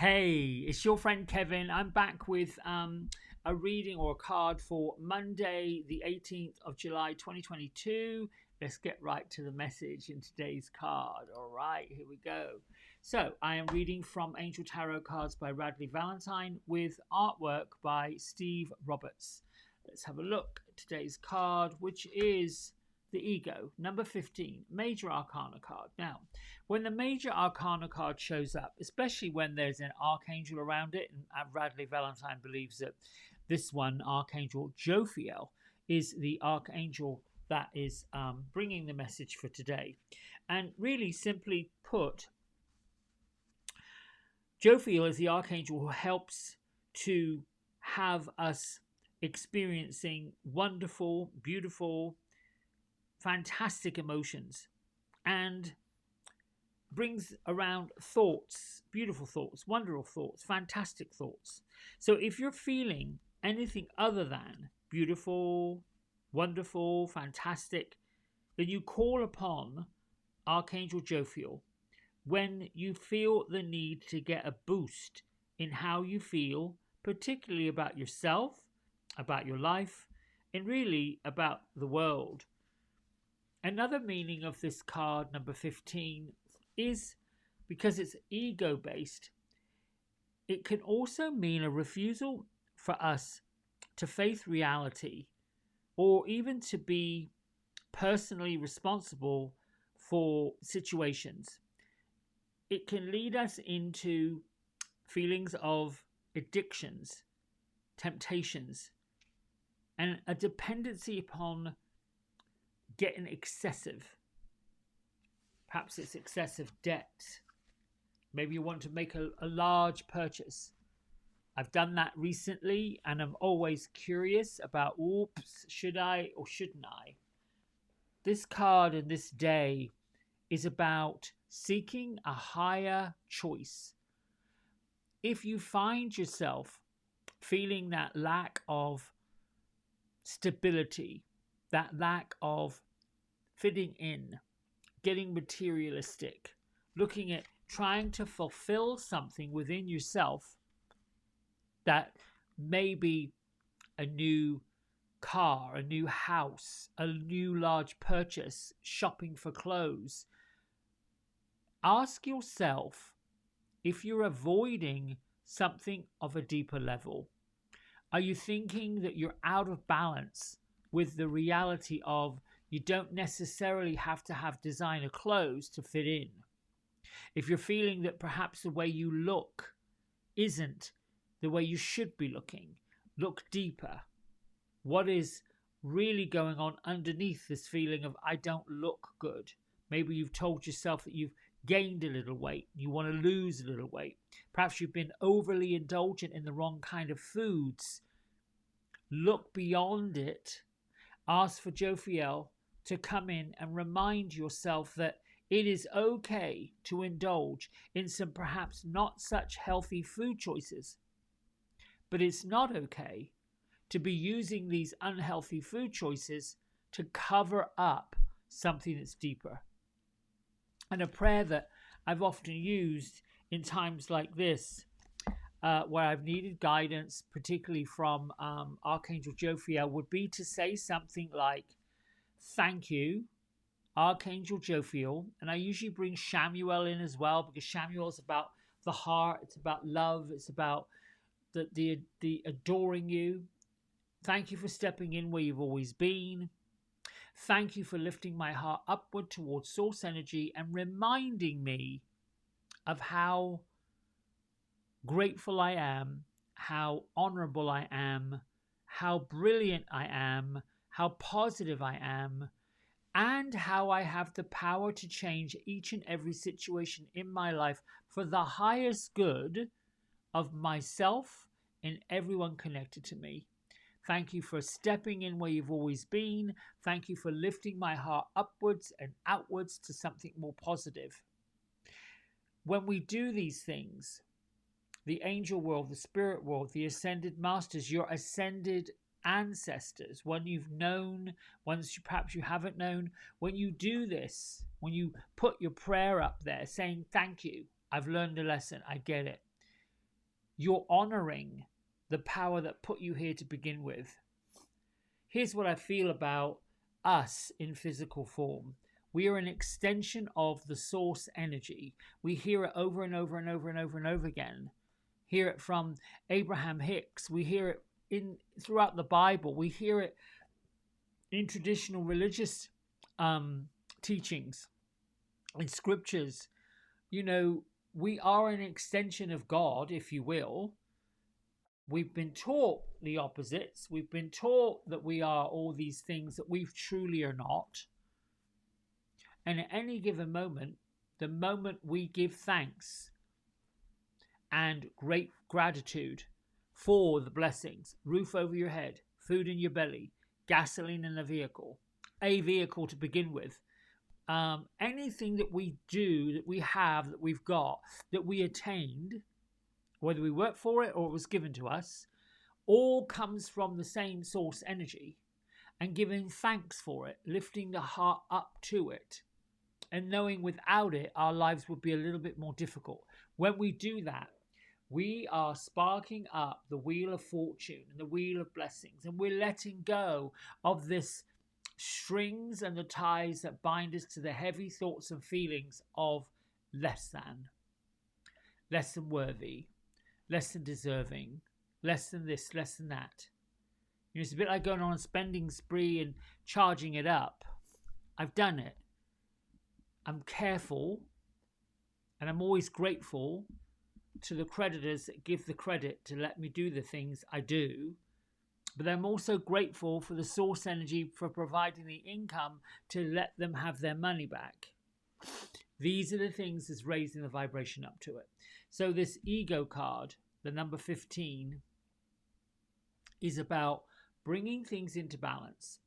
Hey, it's your friend Kevin. I'm back with a reading or a card for Monday, the 18th of July, 2022. Let's get right to the message in today's card. All right, here we go. So, I am reading from Angel Tarot Cards by Radley Valentine with artwork by Steve Roberts. Let's have a look at today's card, which is the Ego, number 15, Major Arcana card. Now, when the Major Arcana card shows up, especially when there's an Archangel around it, and Radley Valentine believes that this one, Archangel Jophiel, is the Archangel that is bringing the message for today. And really, simply put, Jophiel is the Archangel who helps to have us experiencing wonderful, beautiful, fantastic emotions and brings around thoughts, beautiful thoughts, wonderful thoughts, fantastic thoughts. So if you're feeling anything other than beautiful, wonderful, fantastic, then you call upon Archangel Jophiel when you feel the need to get a boost in how you feel, particularly about yourself, about your life, and really about the world. Another meaning of this card, number 15, is because it's ego-based, it can also mean a refusal for us to face reality or even to be personally responsible for situations. It can lead us into feelings of addictions, temptations, and a dependency upon getting excessive. Perhaps it's excessive debt. Maybe you want to make a large purchase. I've done that recently and I'm always curious about, oops, should I or shouldn't I? This card and this day is about seeking a higher choice. If you find yourself feeling that lack of stability, that lack of fitting in, getting materialistic, looking at trying to fulfill something within yourself, that may be a new car, a new house, a new large purchase, shopping for clothes. Ask yourself if you're avoiding something of a deeper level. Are you thinking that you're out of balance with the reality of you don't necessarily have to have designer clothes to fit in? If you're feeling that perhaps the way you look isn't the way you should be looking, look deeper. What is really going on underneath this feeling of I don't look good? Maybe you've told yourself that you've gained a little weight, you want to lose a little weight. Perhaps you've been overly indulgent in the wrong kind of foods. Look beyond it. Ask for Jophiel to come in and remind yourself that it is okay to indulge in some perhaps not such healthy food choices. But it's not okay to be using these unhealthy food choices to cover up something that's deeper. And a prayer that I've often used in times like this, where I've needed guidance, particularly from Archangel Jophiel, would be to say something like, thank you, Archangel Jophiel. And I usually bring Shamuel in as well, because Shamuel is about the heart, it's about love, it's about the adoring you. Thank you for stepping in where you've always been. Thank you for lifting my heart upward towards source energy and reminding me of how grateful I am, how honorable I am, how brilliant I am, how positive I am, and how I have the power to change each and every situation in my life for the highest good of myself and everyone connected to me. Thank you for stepping in where you've always been. Thank you for lifting my heart upwards and outwards to something more positive. When we do these things, the angel world, the spirit world, the ascended masters, your ascended ancestors, one you've known, ones perhaps you haven't known, when you do this, when you put your prayer up there saying, thank you, I've learned a lesson, I get it. you're honoring the power that put you here to begin with. Here's what I feel about us in physical form. We are an extension of the source energy. We hear it over and over and over and over and over again. Hear it from Abraham Hicks. We hear it throughout the Bible. We hear it in traditional religious teachings, in scriptures. You know, we are an extension of God, if you will. We've been taught the opposites. We've been taught that we are all these things that we truly are not. And at any given moment, the moment we give thanks and great gratitude for the blessings, roof over your head, food in your belly, gasoline in a vehicle to begin with, anything that we do, that we have, that we've got, that we attained, whether we work for it or it was given to us, all comes from the same source energy, and giving thanks for it, lifting the heart up to it, and knowing without it our lives would be a little bit more difficult. When we do that, we are sparking up the wheel of fortune and the wheel of blessings, and we're letting go of this strings and the ties that bind us to the heavy thoughts and feelings of less than worthy, less than deserving, less than this, less than that. You know, it's a bit like going on a spending spree and charging it up. I've done it. I'm careful, and I'm always grateful to the creditors that give the credit to let me do the things I do. But I'm also grateful for the source energy for providing the income to let them have their money back. These are the things that's raising the vibration up to it. So this ego card, the number 15, is about bringing things into balance.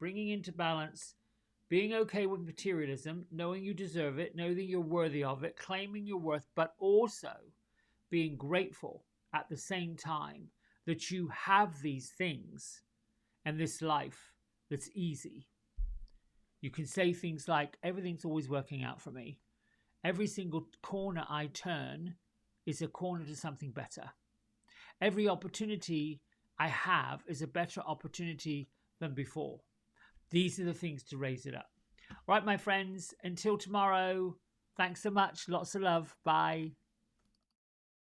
Being okay with materialism, knowing you deserve it, knowing you're worthy of it, claiming your worth, but also being grateful at the same time that you have these things and this life that's easy. You can say things like, everything's always working out for me. Every single corner I turn is a corner to something better. Every opportunity I have is a better opportunity than before. These are the things to raise it up. All right, my friends, until tomorrow, thanks so much. Lots of love. Bye.